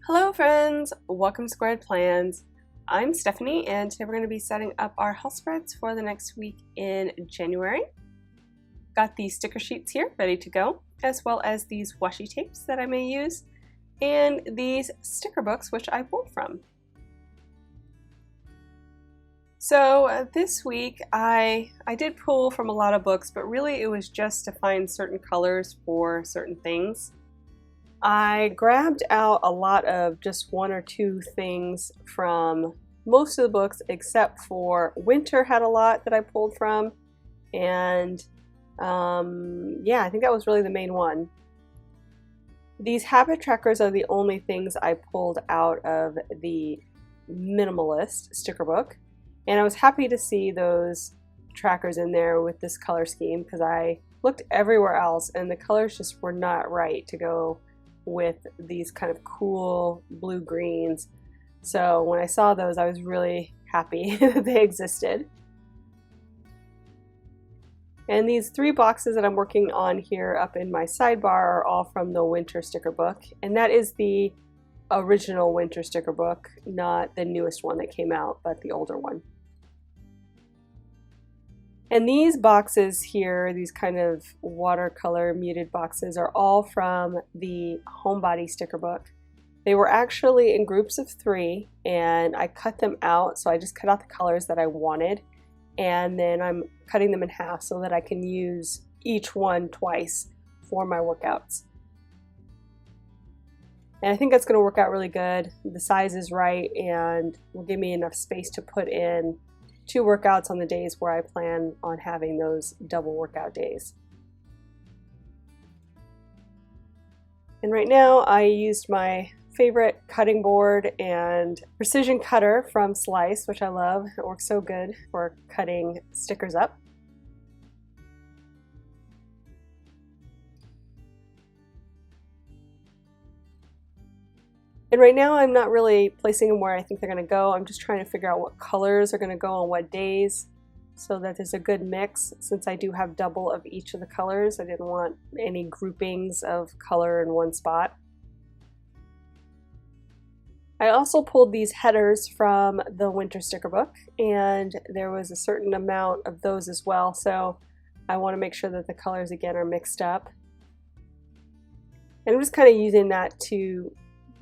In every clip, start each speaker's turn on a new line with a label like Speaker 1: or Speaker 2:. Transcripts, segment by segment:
Speaker 1: Hello friends, welcome to Squared Plans. I'm Stephanie and today we're going to be setting up our health spreads for the next week in January. Got these sticker sheets here ready to go, as well as these washi tapes that I may use, and these sticker books which I pulled from. So this week I did pull from a lot of books, but really it was just to find certain colors for certain things. I grabbed out a lot of just one or two things from most of the books, except for Winter had a lot that I pulled from, and yeah, I think that was really the main one. These habit trackers are the only things I pulled out of the minimalist sticker book, and I was happy to see those trackers in there with this color scheme because I looked everywhere else and the colors just were not right to go with these kind of cool blue greens. So when I saw those, I was really happy that they existed. And these three boxes that I'm working on here up in my sidebar are all from the Winter sticker book, and that is the original Winter sticker book, not the newest one that came out, but the older one. And these boxes here, these kind of watercolor muted boxes, are all from the Homebody sticker book. They were actually in groups of 3 and I cut them out, so I just cut out the colors that I wanted, and then I'm cutting them in half so that I can use each one twice for my workouts. And I think that's going to work out really good. The size is right and will give me enough space to put in 2 workouts on the days where I plan on having those double workout days. And right now I used my favorite cutting board and precision cutter from Slice, which I love. It works so good for cutting stickers up. And right now I'm not really placing them where I think they're going to go. I'm just trying to figure out what colors are going to go on what days so that there's a good mix. Since I do have double of each of the colors, I didn't want any groupings of color in one spot. I also pulled these headers from the Winter sticker book, and there was a certain amount of those as well, so I want to make sure that the colors again are mixed up. And I'm just kind of using that to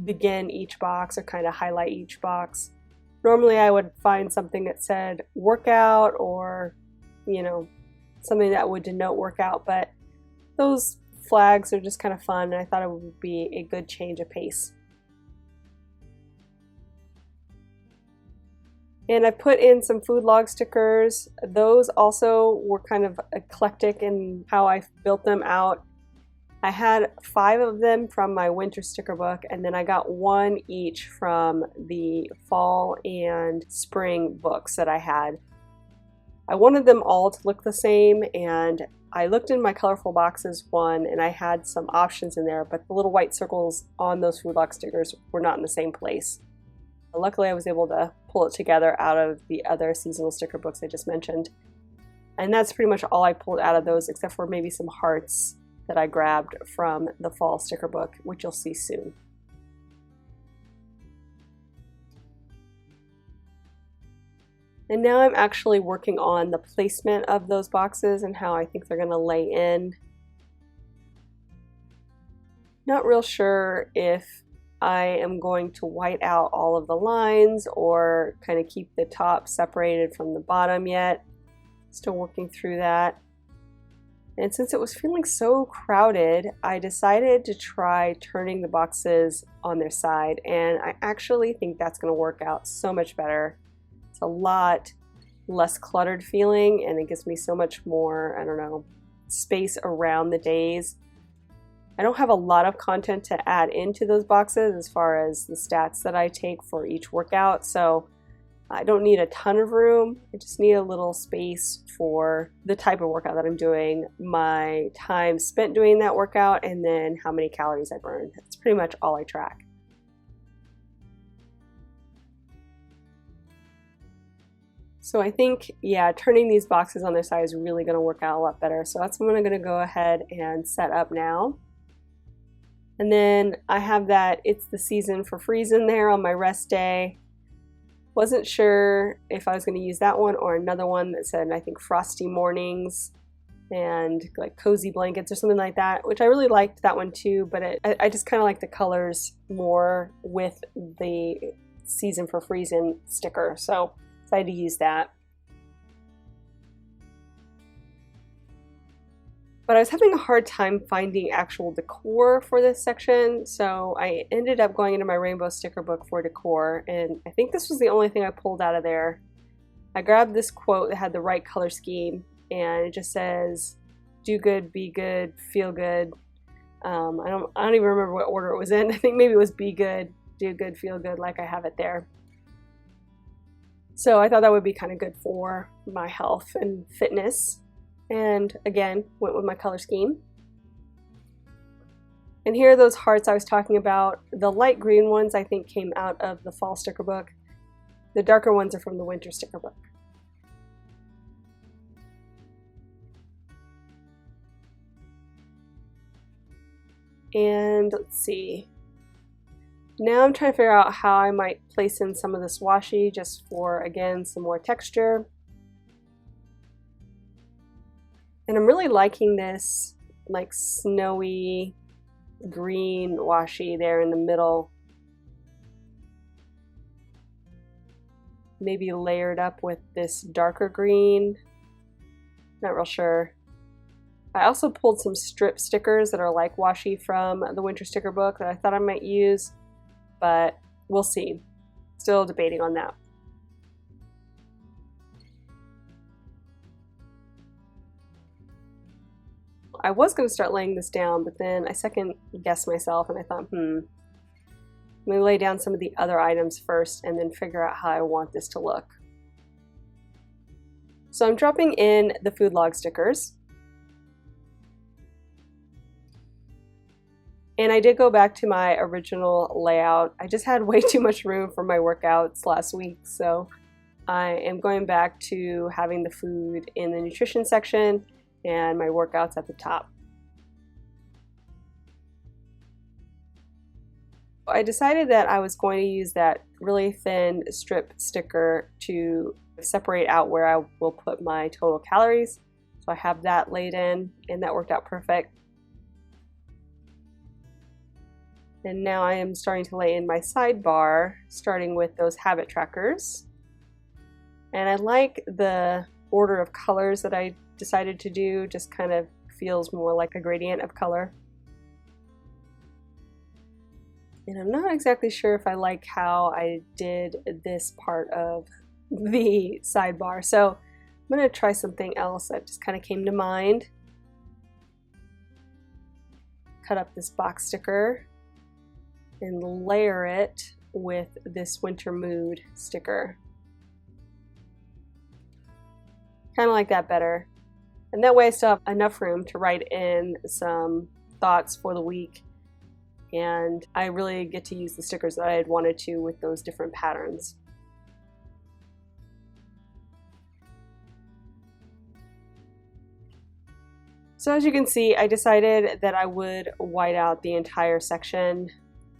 Speaker 1: begin each box or kind of highlight each box. Normally I would find something that said workout or, you know, something that would denote workout, but those flags are just kind of fun and I thought it would be a good change of pace. And I put in some food log stickers. Those also were kind of eclectic in how I built them out. I had 5 of them from my Winter sticker book, and then I got 1 each from the fall and spring books that I had. I wanted them all to look the same, and I looked in my colorful boxes one and I had some options in there, but the little white circles on those food log stickers were not in the same place. Luckily I was able to pull it together out of the other seasonal sticker books I just mentioned. And that's pretty much all I pulled out of those, except for maybe some hearts that I grabbed from the fall sticker book, which you'll see soon. And now I'm actually working on the placement of those boxes and how I think they're going to lay in. Not real sure if I am going to white out all of the lines or kind of keep the top separated from the bottom yet. Still working through that. And since it was feeling so crowded, I decided to try turning the boxes on their side, and I actually think that's going to work out so much better. It's a lot less cluttered feeling, and it gives me so much more, I don't know, space around the days. I don't have a lot of content to add into those boxes as far as the stats that I take for each workout, so I don't need a ton of room. I just need a little space for the type of workout that I'm doing, my time spent doing that workout, and then how many calories I burned. That's pretty much all I track. So I think, yeah, turning these boxes on their side is really going to work out a lot better. So that's what I'm going to go ahead and set up now. And then I have that It's the Season for Freezing there on my rest day. Wasn't sure if I was going to use that one or another one that said, I think, Frosty Mornings and like Cozy Blankets or something like that, which I really liked that one too, but I just kind of like the colors more with the Season for Freezing sticker, so decided to use that. But I was having a hard time finding actual decor for this section, so I ended up going into my rainbow sticker book for decor, and I think this was the only thing I pulled out of there. I grabbed this quote that had the right color scheme, and it just says, "Do good, be good, feel good." I don't even remember what order it was in. I think maybe it was be good, do good, feel good, like I have it there. So I thought that would be kind of good for my health and fitness. And again, went with my color scheme. And here are those hearts I was talking about. The light green ones I think came out of the fall sticker book. The darker ones are from the winter sticker book. And let's see. Now I'm trying to figure out how I might place in some of this washi just for, again, some more texture. And I'm really liking this like snowy green washi there in the middle. Maybe layered up with this darker green. Not real sure. I also pulled some strip stickers that are like washi from the winter sticker book that I thought I might use, but we'll see. Still debating on that. I was going to start laying this down, but then I second guessed myself and I thought, let me lay down some of the other items first and then figure out how I want this to look. So I'm dropping in the food log stickers. And I did go back to my original layout. I just had way too much room for my workouts last week, so I am going back to having the food in the nutrition section and my workouts at the top. I decided that I was going to use that really thin strip sticker to separate out where I will put my total calories. So I have that laid in, and that worked out perfect. And now I am starting to lay in my sidebar, starting with those habit trackers. And I like the order of colors that I decided to do, just kind of feels more like a gradient of color. And I'm not exactly sure if I like how I did this part of the sidebar, so I'm going to try something else that just kind of came to mind. Cut up this box sticker and layer it with this winter mood sticker. Kind of like that better. And that way I still have enough room to write in some thoughts for the week. And I really get to use the stickers that I had wanted to with those different patterns. So as you can see, I decided that I would white out the entire section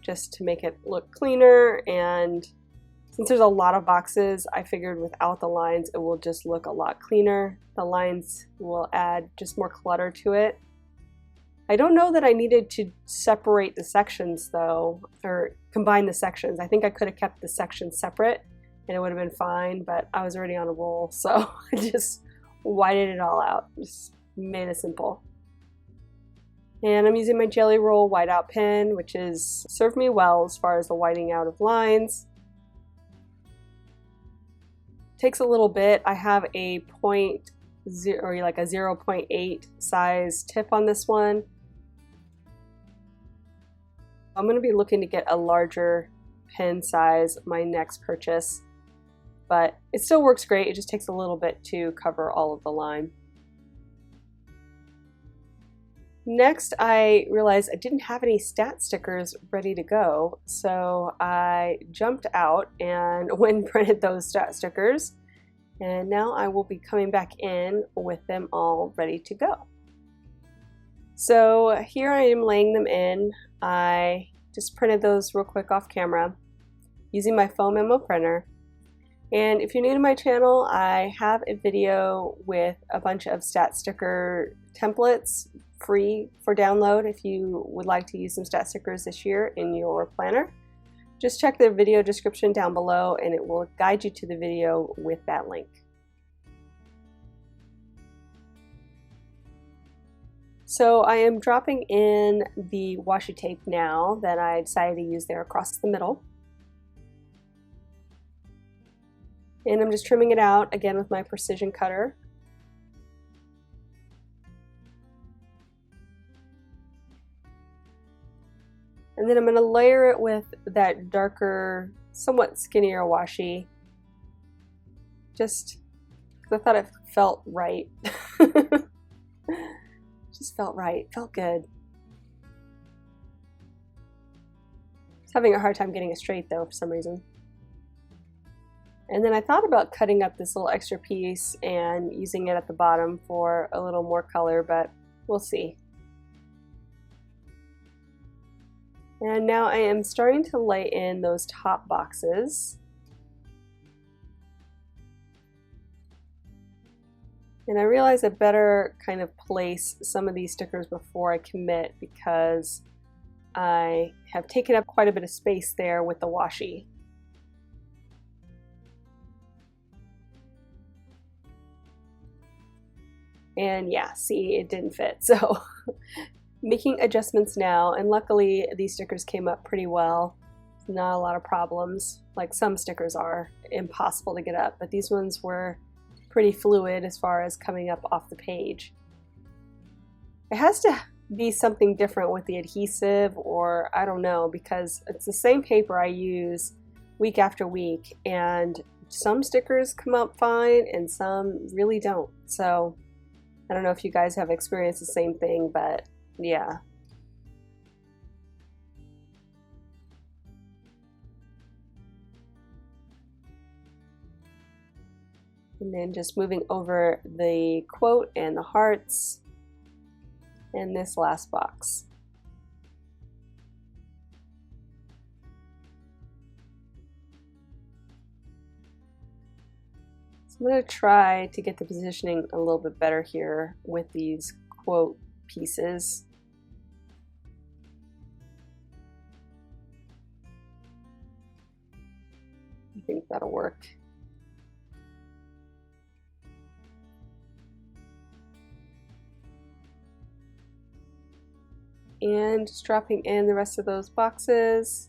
Speaker 1: just to make it look cleaner, and since there's a lot of boxes, I figured without the lines it will just look a lot cleaner. The lines will add just more clutter to it. I don't know that I needed to separate the sections though, or combine the sections. I think I could have kept the sections separate and it would have been fine, but I was already on a roll, so I just whited it all out. Just made it simple. And I'm using my Jelly Roll whiteout pen, which has served me well as far as the whiting out of lines. Takes a little bit. I have a 0.8 size tip on this one. I'm going to be looking to get a larger pen size my next purchase, but it still works great. It just takes a little bit to cover all of the line. Next, I realized I didn't have any stat stickers ready to go, so I jumped out and went and printed those stat stickers, and now I will be coming back in with them all ready to go. So here I am laying them in. I just printed those real quick off camera using my foam memo printer. And if you're new to my channel, I have a video with a bunch of stat sticker templates free for download if you would like to use some stat stickers this year in your planner. Just check the video description down below and it will guide you to the video with that link. So I am dropping in the washi tape now that I decided to use there across the middle. And I'm just trimming it out again with my precision cutter. And then I'm going to layer it with that darker, somewhat skinnier washi. Just because I thought it felt right. Just felt right, felt good. I was having a hard time getting it straight though for some reason. And then I thought about cutting up this little extra piece and using it at the bottom for a little more color, but we'll see. And now I am starting to lay in those top boxes. And I realize I better kind of place some of these stickers before I commit because I have taken up quite a bit of space there with the washi. And yeah, see, it didn't fit. So making adjustments now, and luckily these stickers came up pretty well. Not a lot of problems. Like some stickers are impossible to get up, but these ones were pretty fluid as far as coming up off the page. It has to be something different with the adhesive, or I don't know, because it's the same paper I use week after week, and some stickers come up fine and some really don't. So I don't know if you guys have experienced the same thing, but yeah. And then just moving over the quote and the hearts and this last box. I'm going to try to get the positioning a little bit better here with these quote pieces. I think that'll work. And just dropping in the rest of those boxes.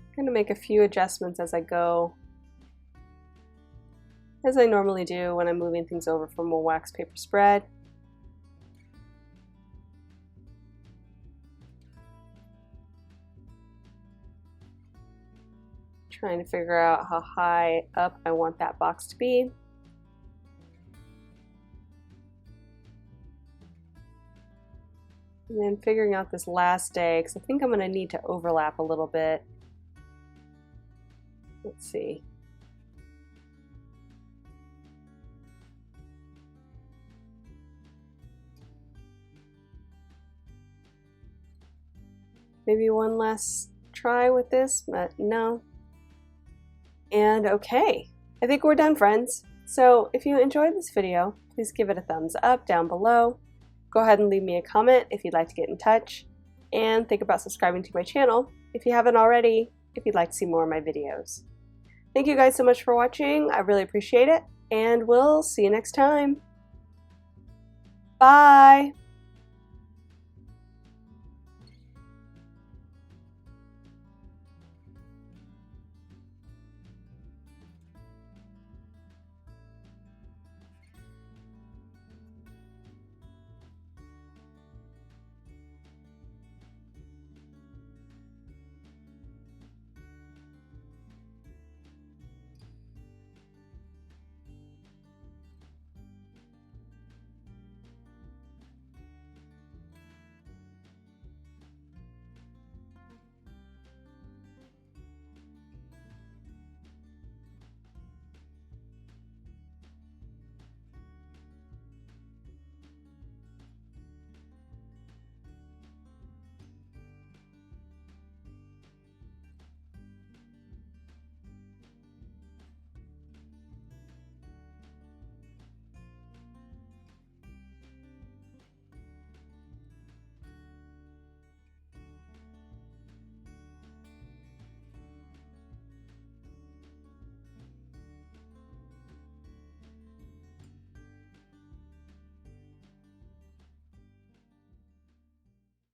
Speaker 1: I'm going to make a few adjustments as I go, as I normally do when I'm moving things over from a wax paper spread. Trying to figure out how high up I want that box to be. And then figuring out this last day, because I think I'm going to need to overlap a little bit. Let's see. Maybe one last try with this, but no. And okay, I think we're done, friends. So if you enjoyed this video, please give it a thumbs up down below. Go ahead and leave me a comment if you'd like to get in touch. And think about subscribing to my channel if you haven't already, if you'd like to see more of my videos. Thank you guys so much for watching. I really appreciate it. And we'll see you next time. Bye!